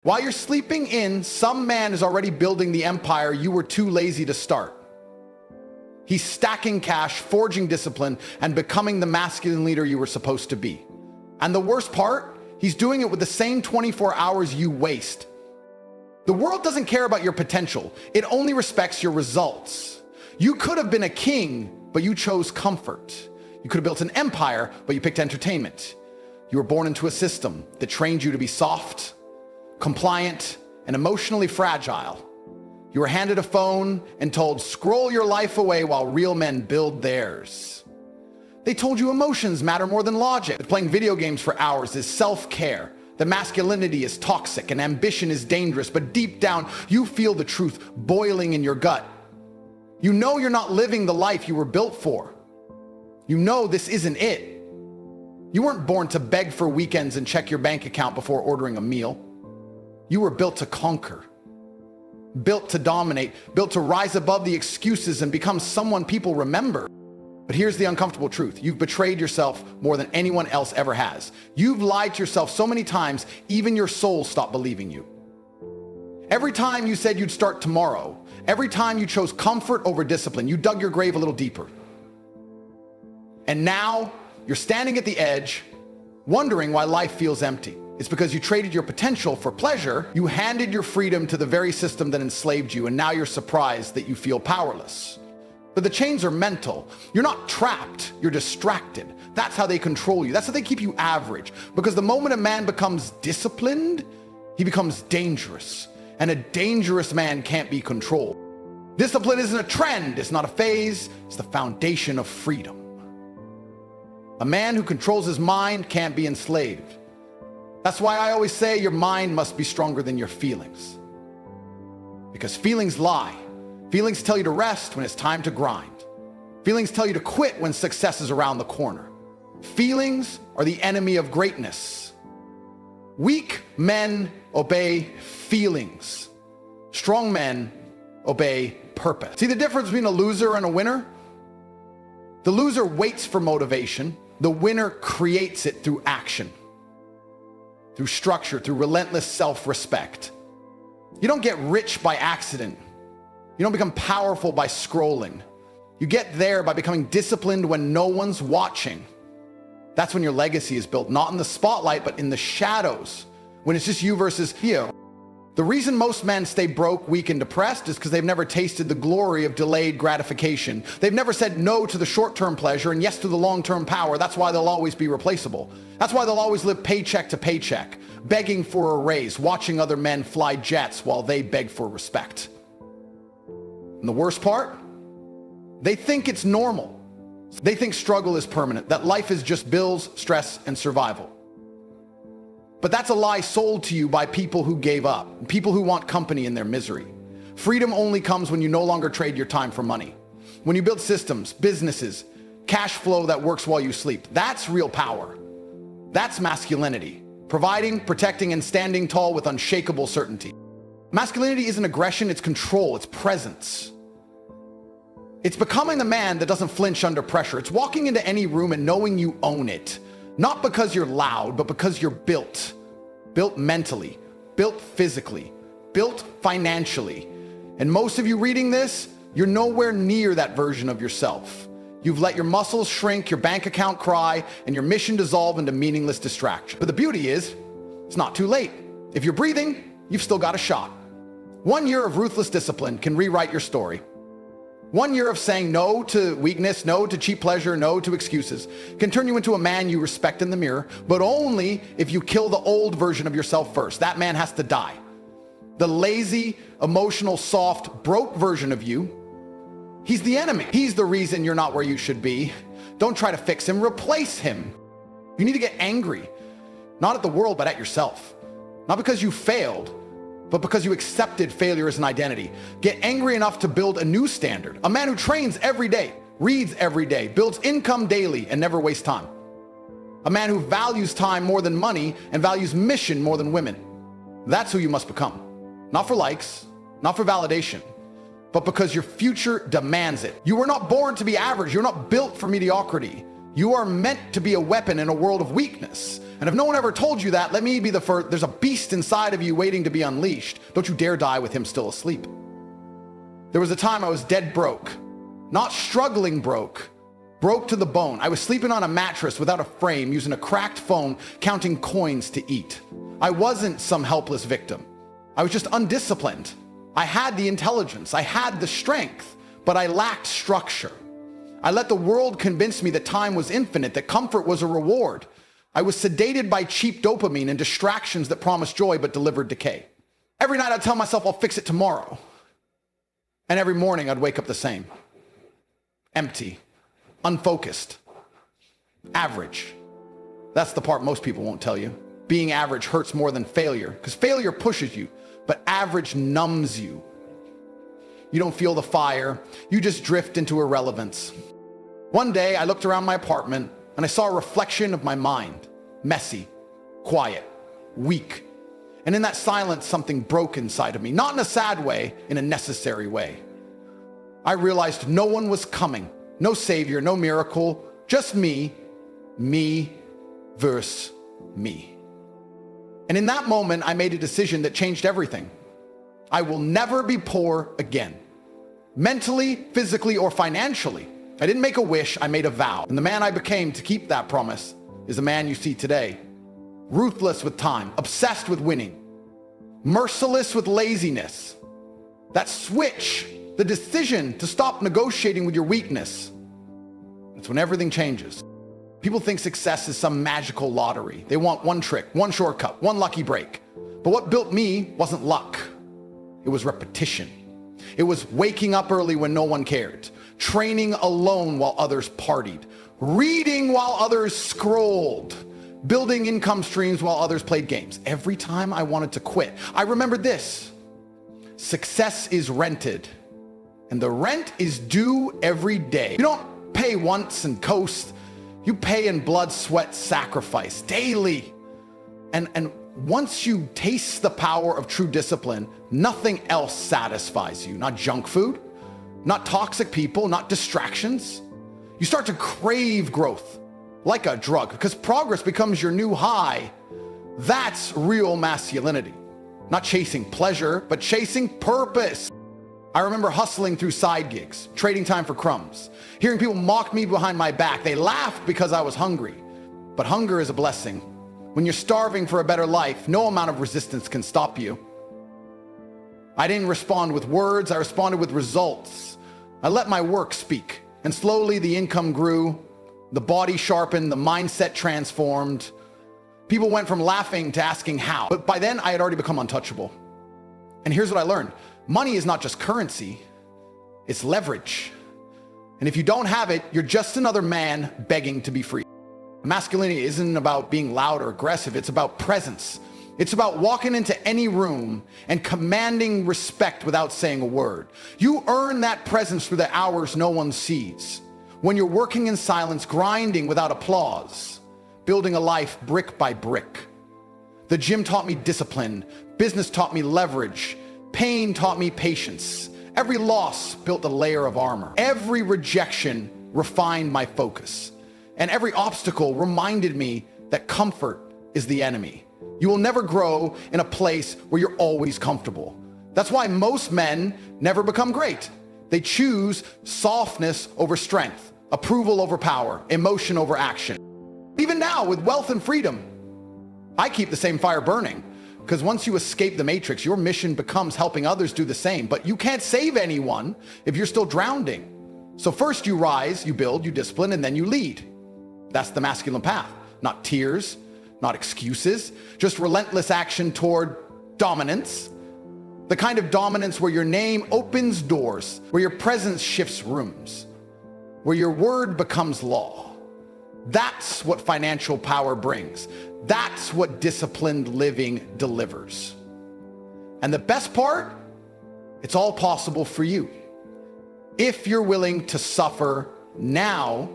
While you're sleeping in, some man is already building the empire you were too lazy to start. He's stacking cash, forging discipline, and becoming the masculine leader you were supposed to be. And the worst part, he's doing it with the same 24 hours you waste. The world doesn't care about your potential. It only respects your results. You could have been a king, but you chose comfort. You could have built an empire, but you picked entertainment. You were born into a system that trained you to be soft, compliant, and emotionally fragile. You were handed a phone and told, scroll your life away while real men build theirs. They told you emotions matter more than logic, that playing video games for hours is self-care, that masculinity is toxic and ambition is dangerous, but deep down, you feel the truth boiling in your gut. You know you're not living the life you were built for. You know this isn't it. You weren't born to beg for weekends and check your bank account before ordering a meal. You were built to conquer, built to dominate, built to rise above the excuses and become someone people remember. But here's the uncomfortable truth. You've betrayed yourself more than anyone else ever has. You've lied to yourself so many times, even your soul stopped believing you. Every time you said you'd start tomorrow, every time you chose comfort over discipline, you dug your grave a little deeper. And now you're standing at the edge, wondering why life feels empty. It's because you traded your potential for pleasure. You handed your freedom to the very system that enslaved you, and now you're surprised that you feel powerless. But the chains are mental. You're not trapped, you're distracted. That's how they control you. That's how they keep you average. Because the moment a man becomes disciplined, he becomes dangerous. And a dangerous man can't be controlled. Discipline isn't a trend, it's not a phase, it's the foundation of freedom. A man who controls his mind can't be enslaved. That's why I always say your mind must be stronger than your feelings. Because feelings lie. Feelings tell you to rest when it's time to grind. Feelings tell you to quit when success is around the corner. Feelings are the enemy of greatness. Weak men obey feelings. Strong men obey purpose. See the difference between a loser and a winner? The loser waits for motivation. The winner creates it through action, through structure, through relentless self-respect. You don't get rich by accident. You don't become powerful by scrolling. You get there by becoming disciplined when no one's watching. That's when your legacy is built, not in the spotlight, but in the shadows, when it's just you versus you. The reason most men stay broke, weak, and depressed is because they've never tasted the glory of delayed gratification. They've never said no to the short-term pleasure and yes to the long-term power. That's why they'll always be replaceable. That's why they'll always live paycheck to paycheck, begging for a raise, watching other men fly jets while they beg for respect. And the worst part? They think it's normal. They think struggle is permanent, that life is just bills, stress, and survival. But that's a lie sold to you by people who gave up, people who want company in their misery. Freedom only comes when you no longer trade your time for money. When you build systems, businesses, cash flow that works while you sleep. That's real power. That's masculinity. Providing, protecting, and standing tall with unshakable certainty. Masculinity isn't aggression, it's control, it's presence. It's becoming the man that doesn't flinch under pressure. It's walking into any room and knowing you own it. Not because you're loud, but because you're built. Built mentally, built physically, built financially. And most of you reading this, you're nowhere near that version of yourself. You've let your muscles shrink, your bank account cry, and your mission dissolve into meaningless distraction. But the beauty is, it's not too late. If you're breathing, you've still got a shot. 1 year of ruthless discipline can rewrite your story. 1 year of saying no to weakness, no to cheap pleasure, no to excuses can turn you into a man you respect in the mirror, but only if you kill the old version of yourself first. That man has to die. The lazy, emotional, soft, broke version of you, he's the enemy. He's the reason you're not where you should be. Don't try to fix him, replace him. You need to get angry, not at the world, but at yourself. Not because you failed, but because you accepted failure as an identity. Get angry enough to build a new standard. A man who trains every day, reads every day, builds income daily, and never wastes time. A man who values time more than money and values mission more than women. That's who you must become. Not for likes, not for validation, but because your future demands it. You were not born to be average. You're not built for mediocrity. You are meant to be a weapon in a world of weakness. And if no one ever told you that, let me be the first. There's a beast inside of you waiting to be unleashed. Don't you dare die with him still asleep. There was a time I was dead broke, not struggling broke to the bone. I was sleeping on a mattress without a frame, using a cracked phone, counting coins to eat. I wasn't some helpless victim. I was just undisciplined. I had the intelligence, I had the strength, but I lacked structure. I let the world convince me that time was infinite, that comfort was a reward. I was sedated by cheap dopamine and distractions that promised joy but delivered decay. Every night I'd tell myself I'll fix it tomorrow. And every morning I'd wake up the same. Empty, unfocused, average. That's the part most people won't tell you. Being average hurts more than failure, because failure pushes you, but average numbs you. You don't feel the fire, you just drift into irrelevance. One day I looked around my apartment and I saw a reflection of my mind, messy, quiet, weak. And in that silence, something broke inside of me, not in a sad way, in a necessary way. I realized no one was coming, no savior, no miracle, just me versus me. And in that moment, I made a decision that changed everything. I will never be poor again, mentally, physically, or financially. I didn't make a wish, I made a vow. And the man I became to keep that promise is the man you see today. Ruthless with time, obsessed with winning, merciless with laziness. That switch, the decision to stop negotiating with your weakness, that's when everything changes. People think success is some magical lottery. They want one trick, one shortcut, one lucky break. But what built me wasn't luck. It was repetition. It was waking up early when no one cared, training alone while others partied, reading while others scrolled, building income streams while others played games. Every time I wanted to quit, I remembered this: success is rented, and the rent is due every day. You don't pay once and coast. You pay in blood, sweat, sacrifice daily. And once you taste the power of true discipline, nothing else satisfies you. Not junk food, not toxic people, not distractions. You start to crave growth like a drug, because progress becomes your new high. That's real masculinity. Not chasing pleasure, but chasing purpose. I remember hustling through side gigs, trading time for crumbs, hearing people mock me behind my back. They laughed because I was hungry. But hunger is a blessing. When you're starving for a better life, no amount of resistance can stop you. I didn't respond with words, I responded with results. I let my work speak, and slowly the income grew, the body sharpened, the mindset transformed. People went from laughing to asking how. But by then I had already become untouchable. And here's what I learned. Money is not just currency, it's leverage. And if you don't have it, you're just another man begging to be free. Masculinity isn't about being loud or aggressive, it's about presence. It's about walking into any room and commanding respect without saying a word. You earn that presence through the hours no one sees. When you're working in silence, grinding without applause, building a life brick by brick. The gym taught me discipline, business taught me leverage, pain taught me patience. Every loss built a layer of armor. Every rejection refined my focus. And every obstacle reminded me that comfort is the enemy. You will never grow in a place where you're always comfortable. That's why most men never become great. They choose softness over strength, approval over power, emotion over action. Even now, with wealth and freedom, I keep the same fire burning. Because once you escape the matrix, your mission becomes helping others do the same. But you can't save anyone if you're still drowning. So first you rise, you build, you discipline, and then you lead. That's the masculine path. Not tears, not excuses, just relentless action toward dominance. The kind of dominance where your name opens doors, where your presence shifts rooms, where your word becomes law. That's what financial power brings. That's what disciplined living delivers. And the best part, it's all possible for you. If you're willing to suffer now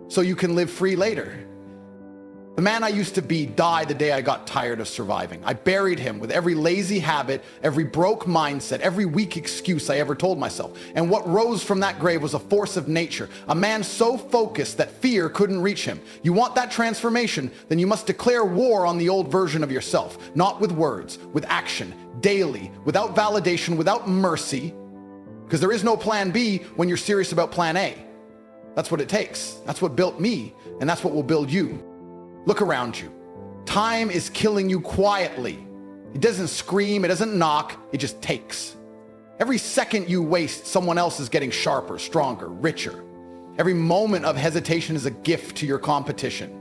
so you can live free later. The man I used to be died the day I got tired of surviving. I buried him with every lazy habit, every broke mindset, every weak excuse I ever told myself. And what rose from that grave was a force of nature, a man so focused that fear couldn't reach him. You want that transformation? Then you must declare war on the old version of yourself, not with words, with action, daily, without validation, without mercy, because there is no plan B when you're serious about plan A. That's what it takes. That's what built me, and that's what will build you. Look around you. Time is killing you quietly. It doesn't scream, it doesn't knock, it just takes. Every second you waste, someone else is getting sharper, stronger, richer. Every moment of hesitation is a gift to your competition.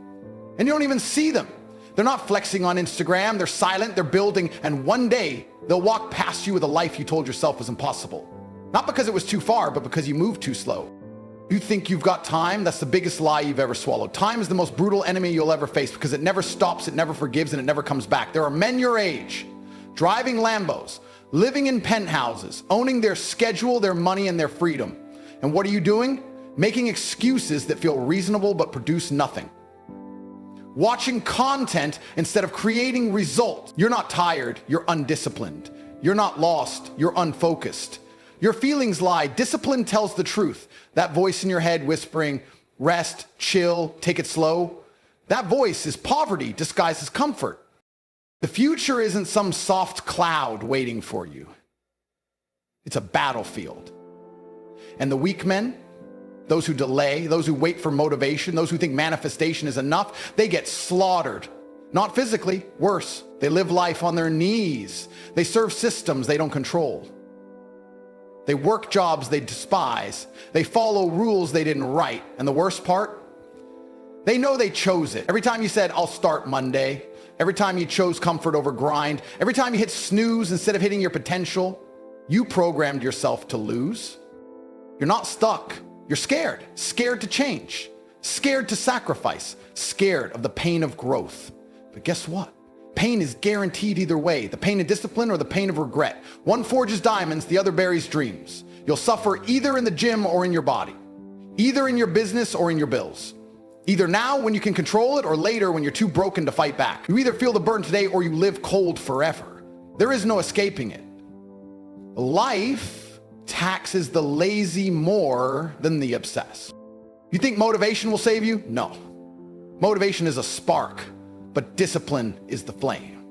And you don't even see them. They're not flexing on Instagram, they're silent, they're building, and one day they'll walk past you with a life you told yourself was impossible. Not because it was too far, but because you moved too slow. You think you've got time? That's the biggest lie you've ever swallowed. Time is the most brutal enemy you'll ever face because it never stops, it never forgives, and it never comes back. There are men your age, driving Lambos, living in penthouses, owning their schedule, their money, and their freedom. And what are you doing? Making excuses that feel reasonable but produce nothing. Watching content instead of creating results. You're not tired, you're undisciplined. You're not lost, you're unfocused. Your feelings lie. Discipline tells the truth. That voice in your head whispering, rest, chill, take it slow. That voice is poverty disguised as comfort. The future isn't some soft cloud waiting for you. It's a battlefield. And the weak men, those who delay, those who wait for motivation, those who think manifestation is enough, they get slaughtered. Not physically, worse. They live life on their knees. They serve systems they don't control. They work jobs they despise. They follow rules they didn't write. And the worst part? They know they chose it. Every time you said, I'll start Monday, every time you chose comfort over grind, every time you hit snooze instead of hitting your potential, you programmed yourself to lose. You're not stuck. You're scared. Scared to change. Scared to sacrifice. Scared of the pain of growth. But guess what? Pain is guaranteed either way, the pain of discipline or the pain of regret. One forges diamonds, the other buries dreams. You'll suffer either in the gym or in your body, either in your business or in your bills. Either now when you can control it or later when you're too broken to fight back. You either feel the burn today or you live cold forever. There is no escaping it. Life taxes the lazy more than the obsessed. You think motivation will save you? No. Motivation is a spark, but discipline is the flame.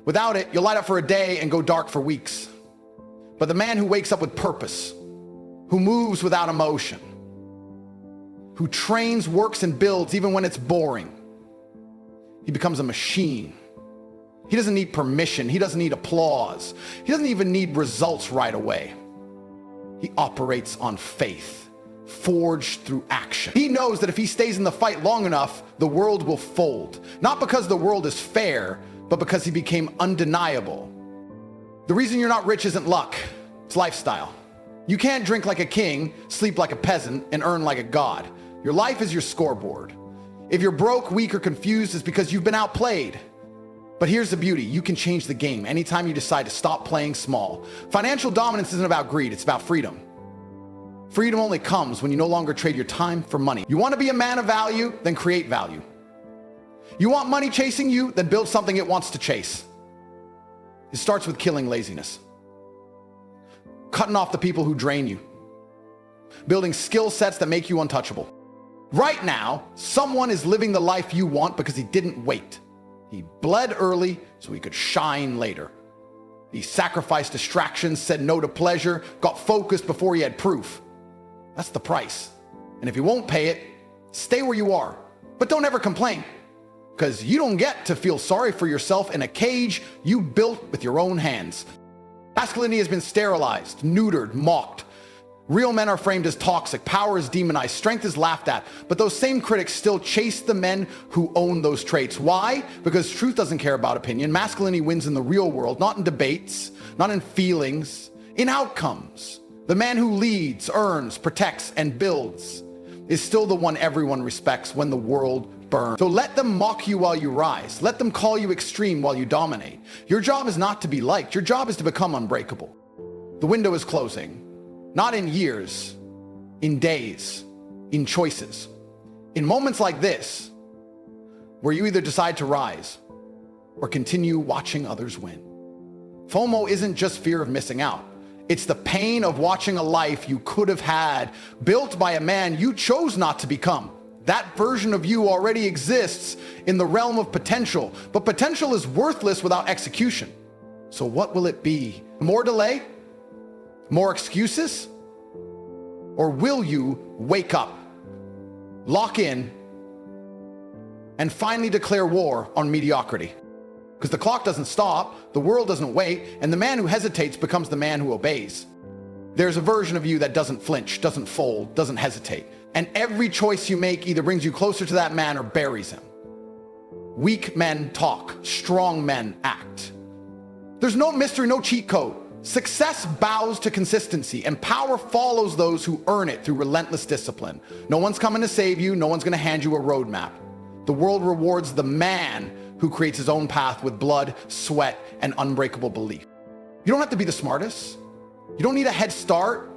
Without it, you'll light up for a day and go dark for weeks. But the man who wakes up with purpose, who moves without emotion, who trains, works, and builds even when it's boring, he becomes a machine. He doesn't need permission. He doesn't need applause. He doesn't even need results right away. He operates on faith, forged through action. He knows that if he stays in the fight long enough, the world will fold. Not because the world is fair, but because he became undeniable. The reason you're not rich isn't luck, it's lifestyle. You can't drink like a king, sleep like a peasant, and earn like a god. Your life is your scoreboard. If you're broke, weak, or confused, it's because you've been outplayed. But here's the beauty, you can change the game anytime you decide to stop playing small. Financial dominance isn't about greed, it's about freedom. Freedom only comes when you no longer trade your time for money. You want to be a man of value? Then create value. You want money chasing you? Then build something it wants to chase. It starts with killing laziness. Cutting off the people who drain you. Building skill sets that make you untouchable. Right now, someone is living the life you want because he didn't wait. He bled early so he could shine later. He sacrificed distractions, said no to pleasure, got focused before he had proof. That's the price. And if you won't pay it, stay where you are. But don't ever complain, because you don't get to feel sorry for yourself in a cage you built with your own hands. Masculinity has been sterilized, neutered, mocked. Real men are framed as toxic, power is demonized, strength is laughed at. But those same critics still chase the men who own those traits. Why? Because truth doesn't care about opinion. Masculinity wins in the real world, not in debates, not in feelings, in outcomes. The man who leads, earns, protects, and builds is still the one everyone respects when the world burns. So let them mock you while you rise. Let them call you extreme while you dominate. Your job is not to be liked. Your job is to become unbreakable. The window is closing. Not in years, in days, in choices. In moments like this, where you either decide to rise or continue watching others win. FOMO isn't just fear of missing out. It's the pain of watching a life you could have had built by a man you chose not to become. That version of you already exists in the realm of potential, but potential is worthless without execution. So what will it be? More delay? More excuses? Or will you wake up, lock in, and finally declare war on mediocrity? Because the clock doesn't stop, the world doesn't wait, and the man who hesitates becomes the man who obeys. There's a version of you that doesn't flinch, doesn't fold, doesn't hesitate. And every choice you make either brings you closer to that man or buries him. Weak men talk, strong men act. There's no mystery, no cheat code. Success bows to consistency, and power follows those who earn it through relentless discipline. No one's coming to save you, no one's gonna hand you a roadmap. The world rewards the man who creates his own path with blood, sweat, and unbreakable belief. You don't have to be the smartest. You don't need a head start,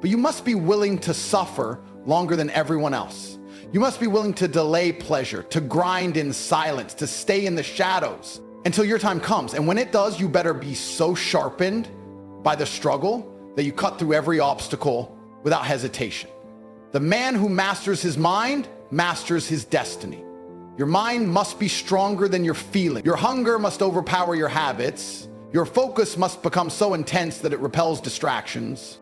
but you must be willing to suffer longer than everyone else. You must be willing to delay pleasure, to grind in silence, to stay in the shadows until your time comes. And when it does, you better be so sharpened by the struggle that you cut through every obstacle without hesitation. The man who masters his mind masters his destiny. Your mind must be stronger than your feeling. Your hunger must overpower your habits. Your focus must become so intense that it repels distractions.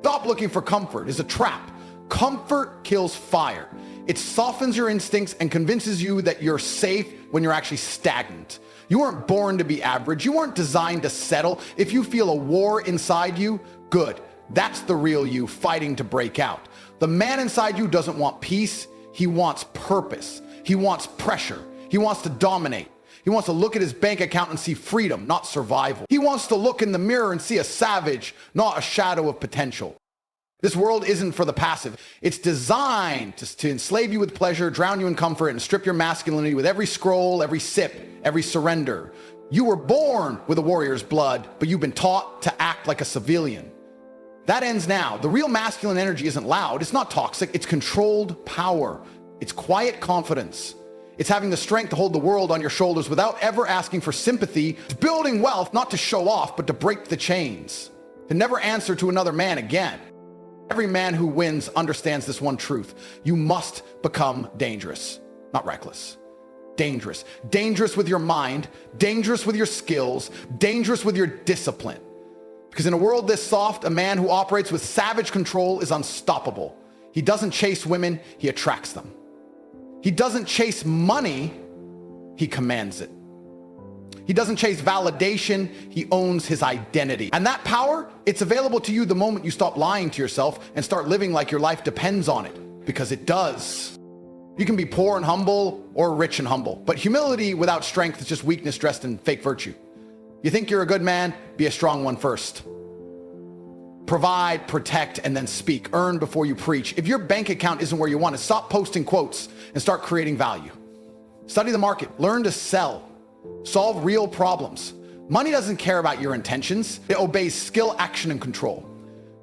Stop looking for comfort. It's a trap. Comfort kills fire. It softens your instincts and convinces you that you're safe when you're actually stagnant. You weren't born to be average. You weren't designed to settle. If you feel a war inside you, good. That's the real you fighting to break out. The man inside you doesn't want peace. He wants purpose. He wants pressure. He wants to dominate. He wants to look at his bank account and see freedom, not survival. He wants to look in the mirror and see a savage, not a shadow of potential. This world isn't for the passive. It's designed to enslave you with pleasure, drown you in comfort, and strip your masculinity with every scroll, every sip, every surrender. You were born with a warrior's blood, but you've been taught to act like a civilian. That ends now. The real masculine energy isn't loud. It's not toxic. It's controlled power. It's quiet confidence. It's having the strength to hold the world on your shoulders without ever asking for sympathy. It's building wealth, not to show off, but to break the chains. To never answer to another man again. Every man who wins understands this one truth. You must become dangerous, not reckless. Dangerous. Dangerous with your mind, dangerous with your skills, dangerous with your discipline. Because in a world this soft, a man who operates with savage control is unstoppable. He doesn't chase women, he attracts them. He doesn't chase money, he commands it. He doesn't chase validation, he owns his identity. And that power, it's available to you the moment you stop lying to yourself and start living like your life depends on it, because it does. You can be poor and humble or rich and humble, but humility without strength is just weakness dressed in fake virtue. You think you're a good man? Be a strong one first. Provide, protect, and then speak. Earn before you preach. If your bank account isn't where you want it, stop posting quotes and start creating value. Study the market. Learn to sell. Solve real problems. Money doesn't care about your intentions. It obeys skill, action, and control.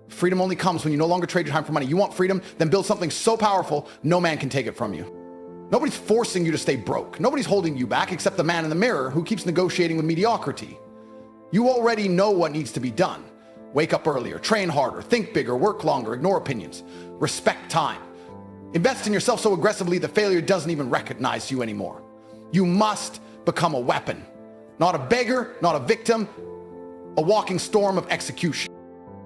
Freedom only comes when you no longer trade your time for money. You want freedom? Then build something so powerful, no man can take it from you. Nobody's forcing you to stay broke. Nobody's holding you back except the man in the mirror who keeps negotiating with mediocrity. You already know what needs to be done. Wake up earlier, train harder, think bigger, work longer, ignore opinions, respect time. Invest in yourself so aggressively that failure doesn't even recognize you anymore. You must become a weapon, not a beggar, not a victim, a walking storm of execution.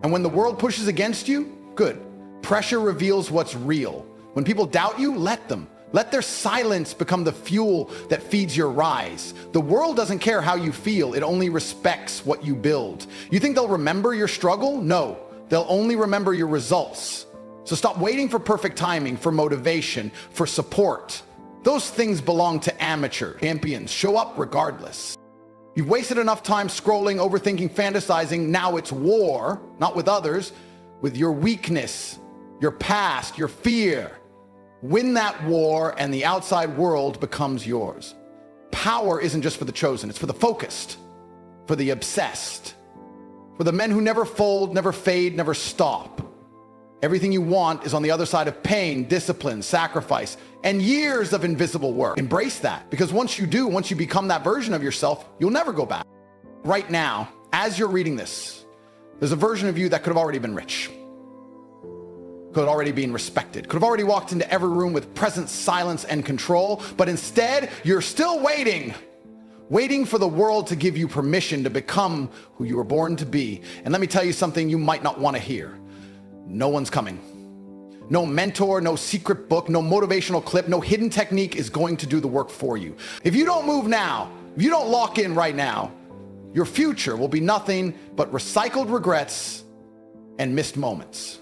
And when the world pushes against you, good. Pressure reveals what's real. When people doubt you, let them. Let their silence become the fuel that feeds your rise. The world doesn't care how you feel. It only respects what you build. You think they'll remember your struggle? No, they'll only remember your results. So stop waiting for perfect timing, for motivation, for support. Those things belong to amateur champions. Show up regardless. You've wasted enough time scrolling, overthinking, fantasizing. Now it's war, not with others, with your weakness, your past, your fear. Win that war and the outside world becomes yours. Power isn't just for the chosen, it's for the focused, for the obsessed, for the men who never fold, never fade, never stop. Everything you want is on the other side of pain, discipline, sacrifice, and years of invisible work. Embrace that, because once you do, once you become that version of yourself, you'll never go back. Right now, as you're reading this, there's a version of you that could have already been rich, could have already been respected, could have already walked into every room with presence, silence, and control, but instead, you're still waiting for the world to give you permission to become who you were born to be. And let me tell you something you might not want to hear. No one's coming. No mentor, no secret book, no motivational clip, no hidden technique is going to do the work for you. If you don't move now, if you don't lock in right now, your future will be nothing but recycled regrets and missed moments.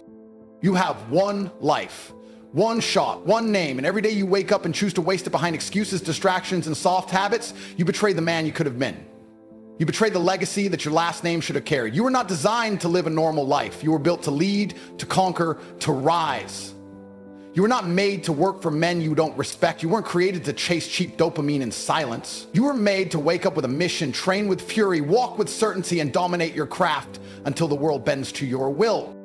You have one life, one shot, one name, and every day you wake up and choose to waste it behind excuses, distractions, and soft habits, you betray the man you could have been. You betrayed the legacy that your last name should have carried. You were not designed to live a normal life. You were built to lead, to conquer, to rise. You were not made to work for men you don't respect. You weren't created to chase cheap dopamine in silence. You were made to wake up with a mission, train with fury, walk with certainty, and dominate your craft until the world bends to your will.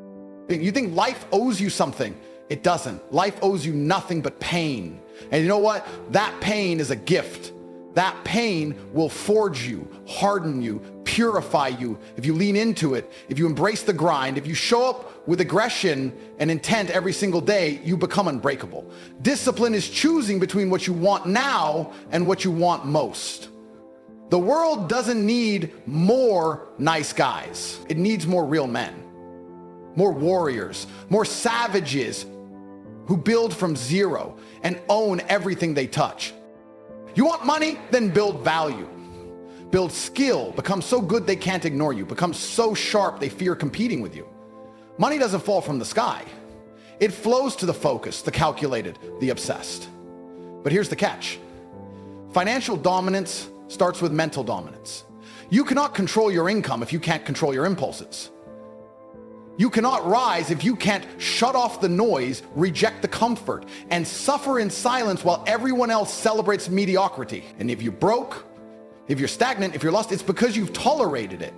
You think life owes you something? It doesn't. Life owes you nothing but pain. And you know what? That pain is a gift. That pain will forge you, harden you, purify you. If you lean into it, if you embrace the grind, if you show up with aggression and intent every single day, you become unbreakable. Discipline is choosing between what you want now and what you want most. The world doesn't need more nice guys. It needs more real men, more warriors, more savages who build from zero and own everything they touch. You want money? Then build value. Build skill. Become so good they can't ignore you. Become so sharp they fear competing with you. Money doesn't fall from the sky. It flows to the focused, the calculated, the obsessed. But here's the catch. Financial dominance starts with mental dominance. You cannot control your income if you can't control your impulses. You cannot rise if you can't shut off the noise, reject the comfort, and suffer in silence while everyone else celebrates mediocrity. And if you're broke, if you're stagnant, if you're lost, it's because you've tolerated it.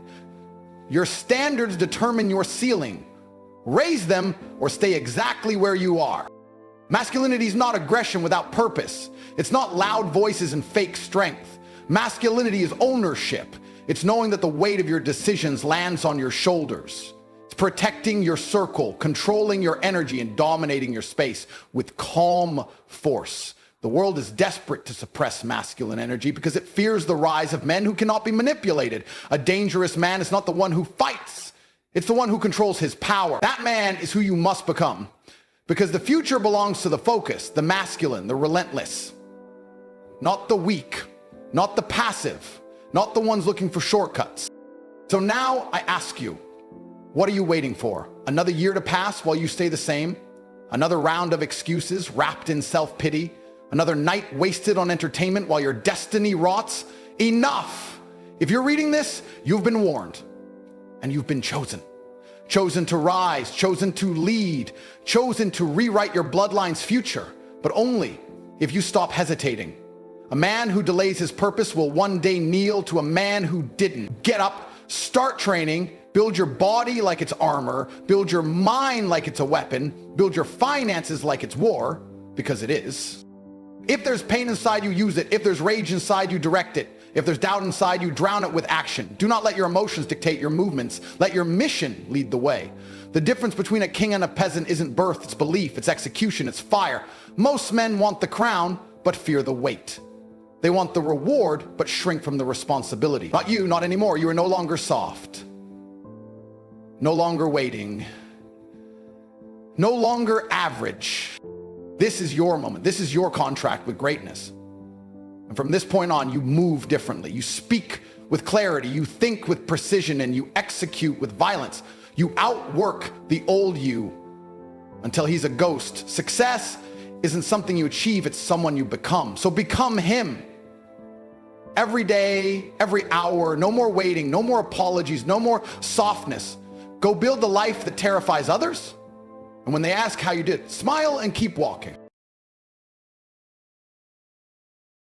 Your standards determine your ceiling. Raise them or stay exactly where you are. Masculinity is not aggression without purpose. It's not loud voices and fake strength. Masculinity is ownership. It's knowing that the weight of your decisions lands on your shoulders. It's protecting your circle, controlling your energy, and dominating your space with calm force. The world is desperate to suppress masculine energy because it fears the rise of men who cannot be manipulated. A dangerous man is not the one who fights. It's the one who controls his power. That man is who you must become, because the future belongs to the focused, the masculine, the relentless. Not the weak, not the passive, not the ones looking for shortcuts. So now I ask you, what are you waiting for? Another year to pass while you stay the same? Another round of excuses wrapped in self-pity? Another night wasted on entertainment while your destiny rots? Enough! If you're reading this, you've been warned, and you've been chosen. Chosen to rise, chosen to lead, chosen to rewrite your bloodline's future, but only if you stop hesitating. A man who delays his purpose will one day kneel to a man who didn't. Get up, start training, build your body like it's armor, build your mind like it's a weapon, build your finances like it's war, because it is. If there's pain inside you, use it. If there's rage inside you, direct it. If there's doubt inside you, drown it with action. Do not let your emotions dictate your movements. Let your mission lead the way. The difference between a king and a peasant isn't birth, it's belief, it's execution, it's fire. Most men want the crown, but fear the weight. They want the reward, but shrink from the responsibility. Not you, not anymore. You are no longer soft. No longer waiting. No longer average. This is your moment. This is your contract with greatness. And from this point on, you move differently. You speak with clarity. You think with precision, and you execute with violence. You outwork the old you until he's a ghost. Success isn't something you achieve, it's someone you become. So become him. Every day, every hour, no more waiting, no more apologies, no more softness. Go build the life that terrifies others. And when they ask how you did, smile and keep walking.